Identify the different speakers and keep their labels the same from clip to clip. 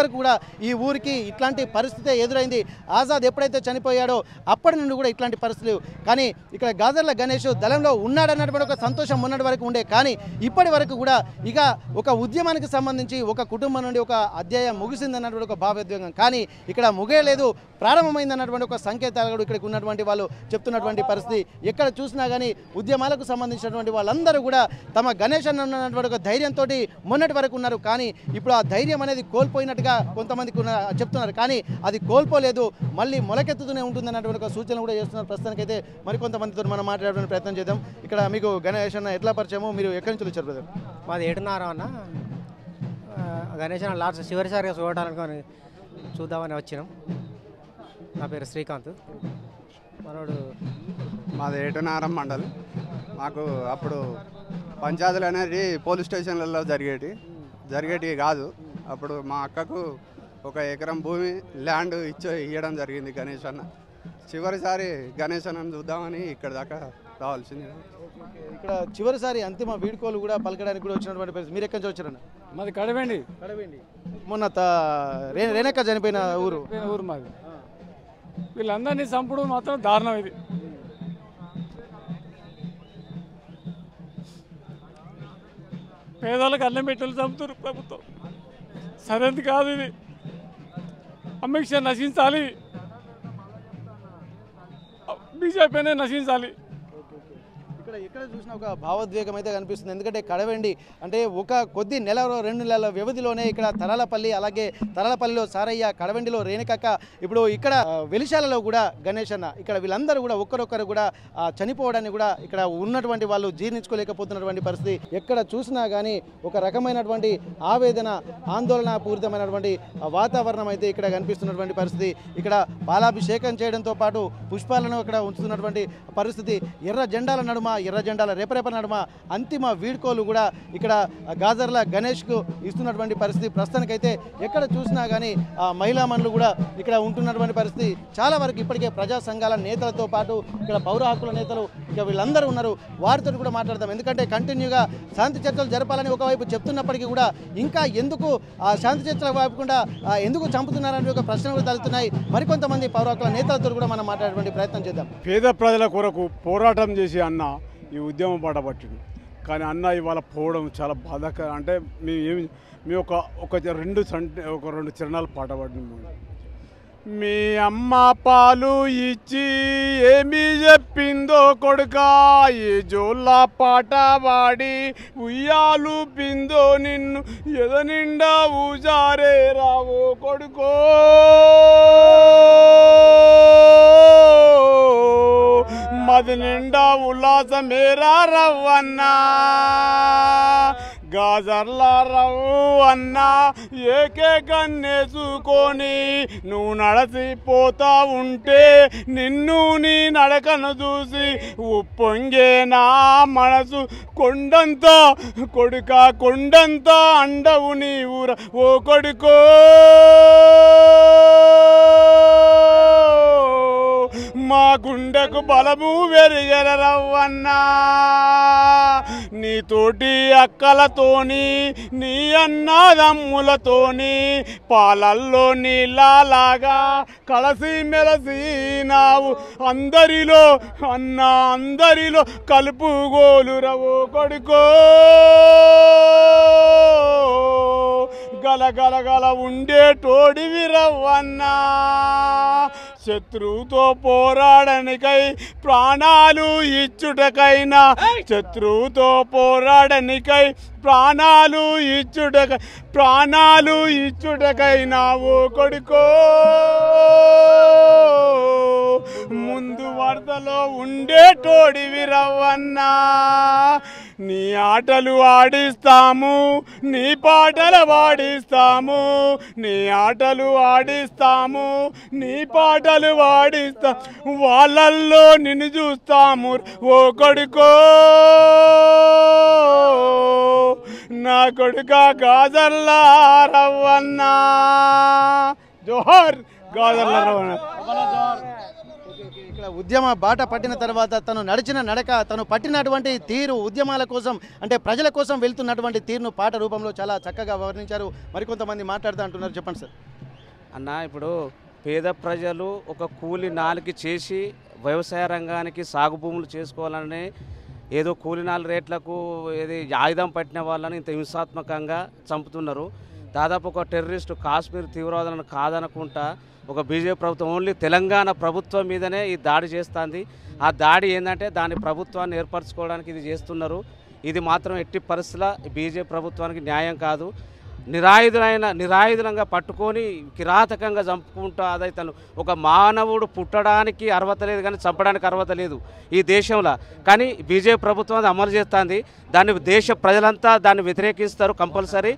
Speaker 1: వరకు కూడా ఈ ఊరికి ఇట్లాంటి పరిస్థితే ఎదురైంది. ఆజాద్ ఎప్పుడైతే చనిపోయాడో అప్పటి నుండి కూడా ఇట్లాంటి పరిస్థితులు. కానీ ఇక్కడ గాజర్ల గణేష్ దళంలో ఉన్నాడన్నటువంటి ఒక సంతోషం ఉన్నటి వరకు ఉండే. కానీ ఇప్పటి వరకు కూడా ఇక ఒక ఉద్యమానికి సంబంధించి ఒక కుటుంబం నుండి ఒక అధ్యాయం ముగిసిందన్నటువంటి ఒక భావోద్వేగం, కానీ ఇక్కడ ముగియలేదు, ప్రారంభమైందన్నటువంటి ఒక సంకేతాలు కూడా ఇక్కడికి ఉన్నటువంటి వాళ్ళు చెప్తున్నటువంటి పరిస్థితి. ఎక్కడ చూసినా కానీ ఉద్యమాలకు సంబంధించినటువంటి వాళ్ళందరూ కూడా తమ గణేష్ అన్నటువంటి ఒక ధైర్యంతో మొన్నటి వరకు ఉన్నారు. కానీ ఇప్పుడు ఆ ధైర్యం అనేది కోల్పోయినట్టుగా కొంతమందికి చెప్తున్నారు. కానీ అది కోల్పోలేదు, మళ్ళీ మొలకెత్తుతూనే ఉంటుందన్నటువంటి ఒక సూచన కూడా చేస్తున్నారు. ప్రస్తుతానికైతే మరికొంతమందితో మనం మాట్లాడడానికి ప్రయత్నం చేద్దాం. ఇక్కడ మీకు గణేష్ అన్న ఎట్లా పరిచయమో, మీరు ఎక్కడి నుంచి వచ్చారు బ్రదర్?
Speaker 2: మాది ఏడున్నారా అన్న. గణేష్ అన్న లాస్ట్ చివరిసారిగా చూడడానికి చూద్దామని వచ్చినాం. నా పేరు శ్రీకాంత్. మనోడు
Speaker 3: మాది ఏటునారం మండలం. మాకు అప్పుడు పంచాయతీలు అనేది పోలీస్ స్టేషన్లలో జరిగేటివి కాదు. అప్పుడు మా అక్కకు 1 ఎకరం భూమి ల్యాండ్ ఇవ్వడం జరిగింది గణేష్ అన్న. చివరిసారి గణేష్ అన్నను చూద్దామని ఇక్కడ దాకా రావాల్సింది.
Speaker 1: ఇక్కడ చివరిసారి అంతిమ వీడ్కోలు కూడా పలకడానికి కూడా వచ్చినటువంటి పరిస్థితి. మీరు ఎక్కడి నుంచి వచ్చారన్న?
Speaker 4: మాది కడవేండి.
Speaker 1: మొన్న రేణక్క చనిపోయిన ఊరు
Speaker 4: మాది. వీళ్ళందరినీ చంపుడు మాత్రం దారుణం. ఇది పేదలకు అన్నం పెట్టలు చంపుతారు ప్రభుత్వం. సరైనది కాదు ఇది. అమిత్ షా నశించాలి, బీజేపీనే నశించాలి.
Speaker 1: ఇక్కడ చూసిన ఒక భావోద్వేగం అయితే కనిపిస్తుంది. ఎందుకంటే కడవెండి అంటే ఒక కొద్ది నెల 2 నెలల వ్యవధిలోనే ఇక్కడ తరాలపల్లి, అలాగే తరాలపల్లిలో సారయ్య, కడవెండిలో రేణుకక్క, ఇప్పుడు ఇక్కడ వెలిశాలలో కూడా గణేష్ అన్న, ఇక్కడ వీళ్ళందరూ కూడా ఒక్కరొక్కరు కూడా చనిపోవడాన్ని కూడా ఇక్కడ ఉన్నటువంటి వాళ్ళు జీర్ణించుకోలేకపోతున్నటువంటి పరిస్థితి. ఎక్కడ చూసినా కానీ ఒక రకమైనటువంటి ఆవేదన, ఆందోళన పూరితమైనటువంటి వాతావరణం అయితే ఇక్కడ కనిపిస్తున్నటువంటి పరిస్థితి. ఇక్కడ పాలాభిషేకం చేయడంతో పాటు పుష్పాలను ఇక్కడ ఉంచుతున్నటువంటి పరిస్థితి. ఎర్ర జెండాల నడుమ, ఎర్ర జెండాల రేపరేప నడుమ అంతిమ వీడ్కోలు కూడా ఇక్కడ గాజర్ల గణేష్కు ఇస్తున్నటువంటి పరిస్థితి. ప్రస్తుతానికైతే ఎక్కడ చూసినా కానీ మహిళా మనులు కూడా ఇక్కడ ఉంటున్నటువంటి పరిస్థితి. చాలా వరకు ఇప్పటికే ప్రజా సంఘాల నేతలతో పాటు ఇక్కడ పౌర హక్కుల నేతలు ఇక వీళ్ళందరూ ఉన్నారు. వారితో కూడా మాట్లాడదాం. ఎందుకంటే కంటిన్యూగా శాంతి చర్చలు జరపాలని ఒకవైపు చెప్తున్నప్పటికీ కూడా ఇంకా ఎందుకు శాంతి చర్చలు వైపుకుండా ఎందుకు చంపుతున్నారని ఒక ప్రశ్న కూడా తలెత్తున్నాయి. మరికొంతమంది పౌర హక్కుల నేతలతో కూడా మనం మాట్లాడేటువంటి ప్రయత్నం చేద్దాం.
Speaker 4: పేద ప్రజల కొరకు పోరాటం చేసి అన్న ఈ ఉద్యమం పాట పట్టిండు. కానీ అన్న ఇవాళ పోవడం చాలా బాధాకరం. అంటే మేము ఒక 2 చరణాలు పాట పట్టినాము. మీ అమ్మ పాలు ఇచ్చి ఏమి చెప్పిందో కొడుకా, ఏ జోళ్ళ పాట పాడి ఉయ్యాలు పిందో నిన్ను ఎదనిండా ఊజారే రావో కొడుకో, మది నిండా ఉల్లాసమేరా రవ్వన్నా, గాజర్ల రవ్వు అన్నా ఏకే కన్నేసుకొని నువ్వు నడసిపోతా ఉంటే నిన్ను నీ నడకను చూసి ఉప్పొంగే నా మనసు కొండంత కొడుక, కొండంత అండవు నీ ఊర ఓ కొడుకో, మా గుండెకు బలము వెరిగెల రవ్వన్నా, నీతోటి అక్కలతోని నీ అన్నదమ్ములతోని పాలల్లో నీళ్ళలాగా కలసి మెలసినావు, అందరిలో అన్న అందరిలో కలుపుగోలురవో కొడుకో, గలగలగల ఉండేటోడివి రవ్వన్నా, శత్రువుతో పోరాడనికై ప్రాణాలు ఇచ్చుటకైనా, శత్రువుతో పోరాడనికై ప్రాణాలు ఇచ్చుటకైనా ఓ కొడుకో, ముందు వరదలో ఉండేటోడివి రవ్వన్నా, నీ ఆటలు ఆడిస్తాము, నీ పాటలు పాడిస్తాము, నీ ఆటలు ఆడిస్తాము, నీ పాటలు పాడిస్తాం, వాళ్ళల్లో నిన్ను చూస్తాము ఓ కొడుకో, నా కొడుక గాజర్ల రవ్వన్నా, జోహార్ గాజర్ల రవ్వన్న.
Speaker 1: ఇక్కడ ఇక్కడ ఉద్యమ బాట పట్టిన తర్వాత తను నడిచిన నడక, తను పట్టినటువంటి తీరు, ఉద్యమాల కోసం అంటే ప్రజల కోసం వెళ్తున్నటువంటి తీరును పాట రూపంలో చాలా చక్కగా వర్ణించారు. మరికొంతమంది మాట్లాడుతూ అంటున్నారు. చెప్పండి సార్.
Speaker 5: అన్న, ఇప్పుడు పేద ప్రజలు ఒక కూలి నాలికి చేసి వ్యవసాయ రంగానికి సాగు భూములు చేసుకోవాలని ఏదో కూలినాల రేట్లకు ఏది ఆయుధం పట్టిన వాళ్ళని ఇంత హింసాత్మకంగా చంపుతున్నారు. దాదాపు ఒక టెర్రరిస్టు కాశ్మీర్ తీవ్రవాదులను కాదనుకుంటా ఒక బీజేపీ ప్రభుత్వం ఓన్లీ తెలంగాణ ప్రభుత్వం మీదనే ఈ దాడి చేస్తుంది. ఆ దాడి ఏంటంటే దాని ప్రభుత్వాన్ని ఏర్పరచుకోవడానికి ఇది చేస్తున్నారు. ఇది మాత్రం ఎట్టి పరిస్థితుల్లో బీజేపీ ప్రభుత్వానికి న్యాయం కాదు. నిరాయుధంగా పట్టుకొని కిరాతకంగా చంపుకుంటూ అదైతను ఒక మానవుడు పుట్టడానికి అర్హత లేదు, కానీ చంపడానికి అర్హత లేదు ఈ దేశంలో. కానీ బీజేపీ ప్రభుత్వం అది అమలు చేస్తుంది. దాన్ని దేశ ప్రజలంతా దాన్ని వ్యతిరేకిస్తారు కంపల్సరీ.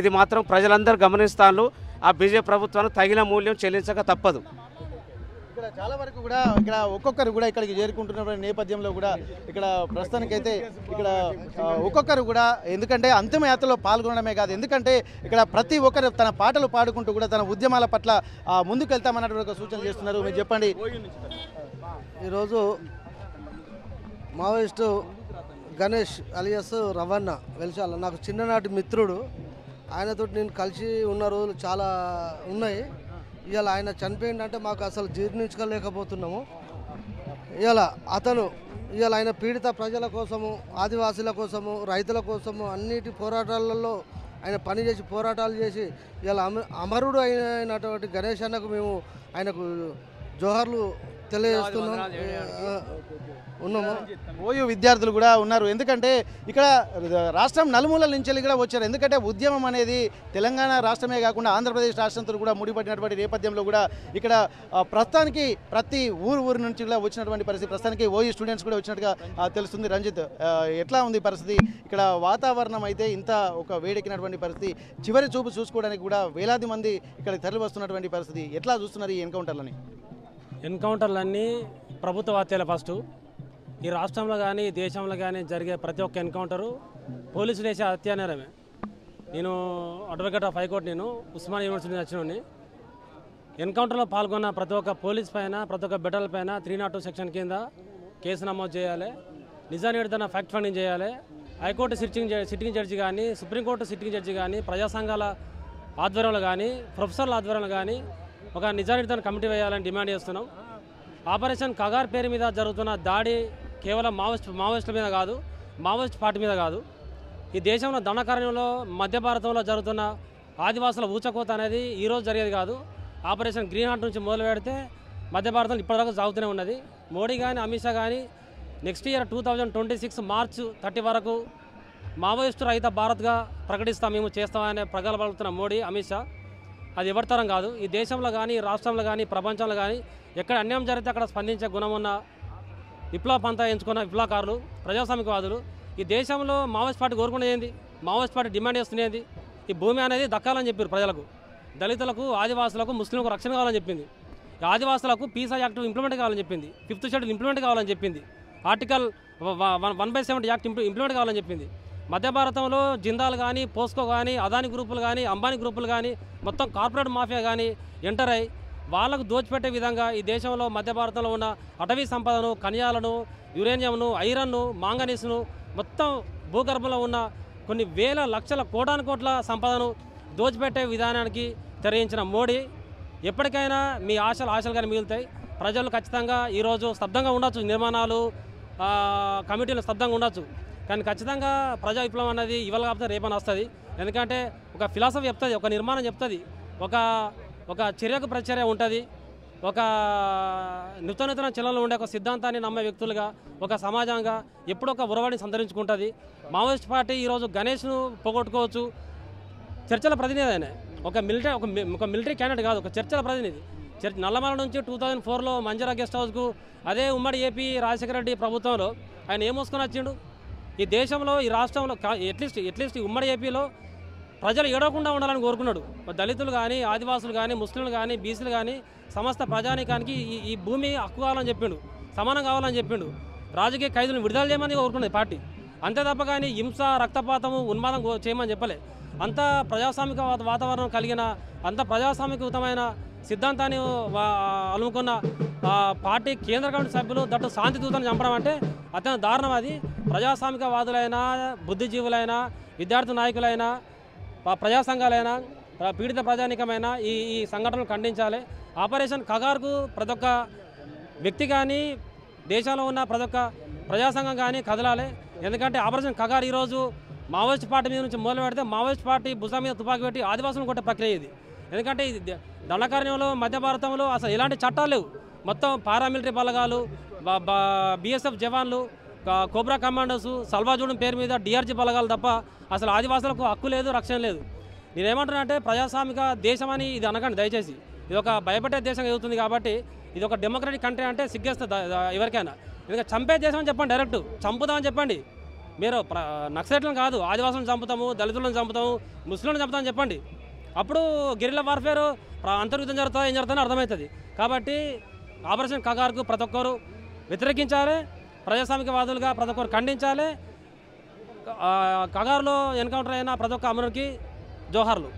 Speaker 5: ఇది మాత్రం ప్రజలందరూ గమనిస్తారు. ఆ బీజేపీ ప్రభుత్వాన్ని తగిన మూల్యం చెల్లించక తప్పదు.
Speaker 1: ఇక్కడ చాలా వరకు కూడా ఇక్కడ ఒక్కొక్కరు కూడా ఇక్కడికి చేరుకుంటున్న నేపథ్యంలో కూడా ఇక్కడ ప్రస్తుతానికైతే ఇక్కడ ఒక్కొక్కరు కూడా ఎందుకంటే అంతిమయాత్రలో పాల్గొనడమే కాదు, ఎందుకంటే ఇక్కడ ప్రతి ఒక్కరు తన పాటలు పాడుకుంటూ కూడా తన ఉద్యమాల పట్ల ముందుకు వెళ్తామన్నటువంటి ఒక సూచన చేస్తున్నారు. మీరు చెప్పండి.
Speaker 6: ఈరోజు మావోయిస్టు గణేష్ అలియాస్ రవణ వెలిశాల నాకు చిన్ననాటి మిత్రుడు. ఆయనతో నేను కలిసి ఉన్న రోజులు చాలా ఉన్నాయి. ఇవాళ ఆయన చనిపోయిందంటే మాకు అసలు జీర్ణించుకోలేకపోతున్నాము. ఇవాళ ఆయన పీడిత ప్రజల కోసము, ఆదివాసీల కోసము, రైతుల కోసము అన్నిటి పోరాటాలలో ఆయన పనిచేసి పోరాటాలు చేసి ఇలా అమరుడు అయినటువంటి గణేష్ అన్నకు మేము ఆయనకు జోహార్లు తెలియజేస్తున్నాం ఉన్నాము.
Speaker 1: ఓయూ విద్యార్థులు కూడా ఉన్నారు. ఎందుకంటే ఇక్కడ రాష్ట్రం నలుమూలల నుంచి కూడా వచ్చారు. ఎందుకంటే ఉద్యమం అనేది తెలంగాణ రాష్ట్రమే కాకుండా ఆంధ్రప్రదేశ్ రాష్ట్రంతో కూడా ముడిపడినటువంటి నేపథ్యంలో కూడా ఇక్కడ ప్రస్తుతానికి ప్రతి ఊరు నుంచి కూడా వచ్చినటువంటి పరిస్థితి. ప్రస్తుతానికి ఓయూ స్టూడెంట్స్ కూడా వచ్చినట్టుగా తెలుస్తుంది. రంజిత్, ఎట్లా ఉంది పరిస్థితి? ఇక్కడ వాతావరణం అయితే ఇంత ఒక వేడెక్కినటువంటి పరిస్థితి, చివరి చూపు చూసుకోవడానికి కూడా వేలాది మంది ఇక్కడ తరలి వస్తున్నటువంటి పరిస్థితి. ఎట్లా చూస్తున్నారు ఈ
Speaker 7: ఎన్కౌంటర్లన్నీ ప్రభుత్వ హత్యలు? ఫస్ట్ ఈ రాష్ట్రంలో కానీ దేశంలో కానీ జరిగే ప్రతి ఒక్క ఎన్కౌంటరు పోలీసులు వేసే హత్యానేరమే. నేను అడ్వకేట్ ఆఫ్ హైకోర్టు, నేను ఉస్మానియా యూనివర్సిటీ వచ్చినోని. ఎన్కౌంటర్లో పాల్గొన్న ప్రతి ఒక్క పోలీస్ పైన, ప్రతి ఒక్క బిడ్డల పైన 302 సెక్షన్ కింద కేసు నమోదు చేయాలి. నిజానిర్ధారణ ఫ్యాక్ట్ ఫైండింగ్ చేయాలి. హైకోర్టు సిట్టింగ్ జడ్జి కానీ, సుప్రీంకోర్టు సిట్టింగ్ జడ్జి కానీ, ప్రజా సంఘాల ఆధ్వర్యంలో కానీ, ప్రొఫెసర్ల ఆధ్వర్యంలో కానీ ఒక నిజానిర్ధారణ కమిటీ వేయాలని డిమాండ్ చేస్తున్నాం. ఆపరేషన్ కగార్ పేరు మీద జరుగుతున్న దాడి కేవలం మావోయిస్టుల మీద కాదు, మావోయిస్ట్ పార్టీ మీద కాదు. ఈ దేశంలో దండకారణ్యంలో మధ్య భారతంలో జరుగుతున్న ఆదివాసుల ఊచకోత అనేది ఈరోజు జరిగేది కాదు. ఆపరేషన్ గ్రీన్ హార్ట్ నుంచి మొదలు పెడితే మధ్య భారతంలో ఇప్పటిదాకా సాగుతూనే ఉన్నది. మోడీ కానీ అమిత్ షా కానీ నెక్స్ట్ ఇయర్ 2026 మార్చ్ 30 వరకు మావోయిస్టు రహిత భారత్గా ప్రకటిస్తాం, మేము చేస్తామనే ప్రగల్భాలుతున్న మోడీ అమిత్ షా. అది ఎవరి తరం కాదు. ఈ దేశంలో కానీ, రాష్ట్రంలో కానీ, ప్రపంచంలో కానీ ఎక్కడ అన్యాయం జరిగితే అక్కడ స్పందించే గుణం ఉన్న విప్లవ పంతా ఎంచుకున్న విప్లవకారులు, ప్రజాస్వామికవాదులు. ఈ దేశంలో మావోయిస్ట్ పార్టీ కోరుకునేది ఏంది? మావోయిస్ట్ పార్టీ డిమాండ్ చేస్తున్నది ఈ భూమి అనేది దక్కాలని చెప్పారు ప్రజలకు. దళితులకు, ఆదివాసులకు, ముస్లింలకు రక్షణ కావాలని చెప్పింది. ఆదివాసులకు పీసా యాక్ట్ ఇంప్లిమెంట్ కావాలని చెప్పింది. 5th షెడ్యూల్ ఇంప్లిమెంట్ కావాలని చెప్పింది. ఆర్టికల్ 1/70 యాక్ట్ ఇంప్లిమెంట్ కావాలని చెప్పింది. మధ్య భారతంలో జిందాల్ కానీ, పోస్కో కానీ, అదాని గ్రూపులు కానీ, అంబానీ గ్రూపులు కానీ, మొత్తం కార్పొరేట్ మాఫియా కానీ ఎంటర్ అయ్యి వాళ్ళకు దోచిపెట్టే విధంగా ఈ దేశంలో మధ్య భారతంలో ఉన్న అటవీ సంపదను, ఖనిజాలను, యురేనియంను, ఐరన్ను, మాంగనీస్ను, మొత్తం భూగర్భంలో ఉన్న కొన్ని వేల లక్షల కోటానుకోట్ల సంపదను దోచిపెట్టే విధానానికి తెరయించిన మోడీ ఎప్పటికైనా మీ ఆశలుగానే మిగులుతాయి. ప్రజలు ఖచ్చితంగా ఈరోజు స్తబ్దంగా ఉండొచ్చు, నిర్మాణాలు కమిటీలు స్తబ్దంగా ఉండొచ్చు, కానీ ఖచ్చితంగా ప్రజా విప్లవం అనేది ఇవాళ కాకపోతే రేపని వస్తుంది. ఎందుకంటే ఒక ఫిలాసఫీ చెప్తుంది, ఒక నిర్మాణం చెప్తుంది, ఒక చర్యకు ప్రచర్య ఉంటుంది, ఒక నూతన చలనలో ఉండే ఒక సిద్ధాంతాన్ని నమ్మే వ్యక్తులుగా, ఒక సమాజంగా ఎప్పుడో ఒక ఉరవాడిని సంతరించుకుంటుంది. మావోయిస్ట్ పార్టీ ఈరోజు గణేష్ను పోగొట్టుకోవచ్చు. చర్చల ప్రతినిధి ఆయన, ఒక మిలిటరీ క్యాండిడేట్ కాదు, ఒక చర్చల ప్రతినిధి. నల్లమల నుంచి 2004లో మంజరా గెస్ట్ హౌస్కు అదే ఉమ్మడి ఏపీ రాజశేఖర రెడ్డి ప్రభుత్వంలో ఆయన ఏం మోసుకొని వచ్చిండు? ఈ దేశంలో, ఈ రాష్ట్రంలో అట్లీస్ట్ ఉమ్మడి ఏపీలో ప్రజలు ఏడవకుండా ఉండాలని కోరుకున్నాడు. దళితులు కానీ, ఆదివాసులు కానీ, ముస్లింలు కానీ, బీసీలు కానీ సమస్త ప్రజానీకానికి ఈ భూమి హక్కు కావాలని చెప్పిండు, సమానం కావాలని చెప్పిండు. రాజకీయ ఖైదులను విడుదల చేయమని కోరుకున్నది పార్టీ. అంతే తప్ప కానీ హింస, రక్తపాతము, ఉన్మాదం చేయమని చెప్పలే. అంత ప్రజాస్వామిక వాతావరణం కలిగిన, అంత ప్రజాస్వామికయుతమైన సిద్ధాంతాన్ని అలుముకున్న పార్టీ కేంద్ర కమిటీ సభ్యులు దట్టు శాంతి దూతను చంపడం అంటే అత్యంత దారుణం. అది ప్రజాస్వామికవాదులైనా, బుద్ధిజీవులైనా, విద్యార్థి నాయకులైనా, ప్రజా సంఘాలైనా, పీడిత ప్రజానికమైన ఈ సంఘటనలు ఖండించాలి. ఆపరేషన్ కగార్కు ప్రతి ఒక్క వ్యక్తి కానీ, దేశంలో ఉన్న ప్రతి ఒక్క ప్రజా సంఘం కానీ కదలాలి. ఎందుకంటే ఆపరేషన్ కగార్ ఈరోజు మావోయిస్ట్ పార్టీ మీద నుంచి మొదలు పెడితే మావోయిస్ట్ పార్టీ భుజం మీద తుపాకీ పెట్టి ఆదివాసులను కొట్టే ప్రక్రియ ఇది. ఎందుకంటే దండకారణ్యంలో మధ్య భారతంలో అసలు ఎలాంటి చట్టాలు లేవు. మొత్తం పారామిలిటరీ బలగాలు, బీఎస్ఎఫ్ జవాన్లు, కోబ్రా కమాండోస్, సల్వాజూడం పేరు మీద డిఆర్జీ బలగాలు తప్ప అసలు ఆదివాసులకు హక్కు లేదు, రక్షణ లేదు. నేనేమంటున్నా అంటే ప్రజాస్వామిక దేశం అని ఇది అనకండి దయచేసి. ఇది ఒక భయపడే దేశం ఎదుగుతుంది కాబట్టి ఇది ఒక డెమోక్రటిక్ కంట్రీ అంటే సిగ్గేస్తుంది ఎవరికైనా. ఎందుకంటే చంపే దేశం అని చెప్పండి, డైరెక్ట్ చంపుతామని చెప్పండి. మీరు నక్సలైట్లను కాదు, ఆదివాసులను చంపుతాము, దళితులను చంపుతాము, ముస్లింలను చంపుతామని చెప్పండి. అప్పుడు గెరిల్లా వార్ఫేర్ అంతర్యుద్ధం జరుగుతుందో ఏం జరుగుతుందో అర్థమవుతుంది. కాబట్టి ఆపరేషన్ కగార్కు ప్రతి ఒక్కరు వ్యతిరేకించాలి, ప్రజాస్వామికవాదులుగా ప్రతి ఒక్కరు ఖండించాలి. కగారులో ఎన్కౌంటర్ అయిన ప్రతి ఒక్క అమరునికి జోహార్లు.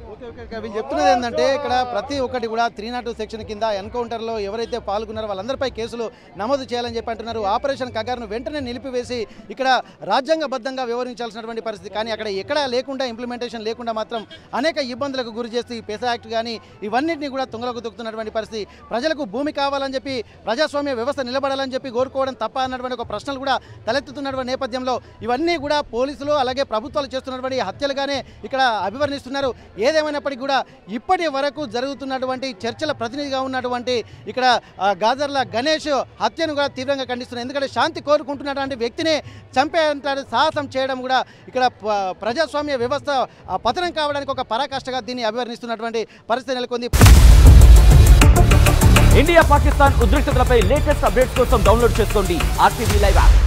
Speaker 1: వీళ్ళు చెప్తున్నది ఏంటంటే ఇక్కడ ప్రతి ఒక్కటి కూడా 302 సెక్షన్ కింద ఎన్కౌంటర్లో ఎవరైతే పాల్గొన్నారో వాళ్ళందరిపై కేసులు నమోదు చేయాలని చెప్పి అంటున్నారు. ఆపరేషన్ కగార్ను వెంటనే నిలిపివేసి ఇక్కడ రాజ్యాంగబద్ధంగా వ్యవహరించాల్సినటువంటి పరిస్థితి. కానీ అక్కడ ఎక్కడా లేకుండా, ఇంప్లిమెంటేషన్ లేకుండా మాత్రం అనేక ఇబ్బందులకు గురి చేస్తూ ఈ పెసా యాక్ట్ కానీ ఇవన్నింటినీ కూడా తుంగలకు తొక్కుతున్నటువంటి పరిస్థితి. ప్రజలకు భూమి కావాలని చెప్పి, ప్రజాస్వామ్య వ్యవస్థ నిలబడాలని చెప్పి కోరుకోవడం తప్ప అన్నటువంటి ఒక ప్రశ్నలు కూడా తలెత్తుతున్నటువంటి నేపథ్యంలో ఇవన్నీ కూడా పోలీసులు అలాగే ప్రభుత్వాలు చేస్తున్నటువంటి హత్యలుగానే ఇక్కడ అభివర్ణిస్తున్నారు. ఏదేమైనప్పటికీ కూడా ఇప్పటి వరకు జరుగుతున్నటువంటి చర్చల ప్రతినిధిగా ఉన్నటువంటి ఇక్కడ గాజర్ల గణేష్ హత్యను కూడా తీవ్రంగా ఖండిస్తున్నారు. ఎందుకంటే శాంతి కోరుకుంటున్నటువంటి వ్యక్తిని చంపేంత సాహసం చేయడం కూడా ఇక్కడ ప్రజాస్వామ్య వ్యవస్థ పతనం కావడానికి ఒక పరాకాష్ఠగా దీన్ని అభివర్ణిస్తున్నటువంటి పరిస్థితి నెలకొంది.
Speaker 8: ఇండియా పాకిస్తాన్ ఉద్రిక్తతలపై లేటెస్ట్ అప్డేట్స్ కోసం డౌన్లోడ్ చేసుకోండి RTV లైవ్ యాప్.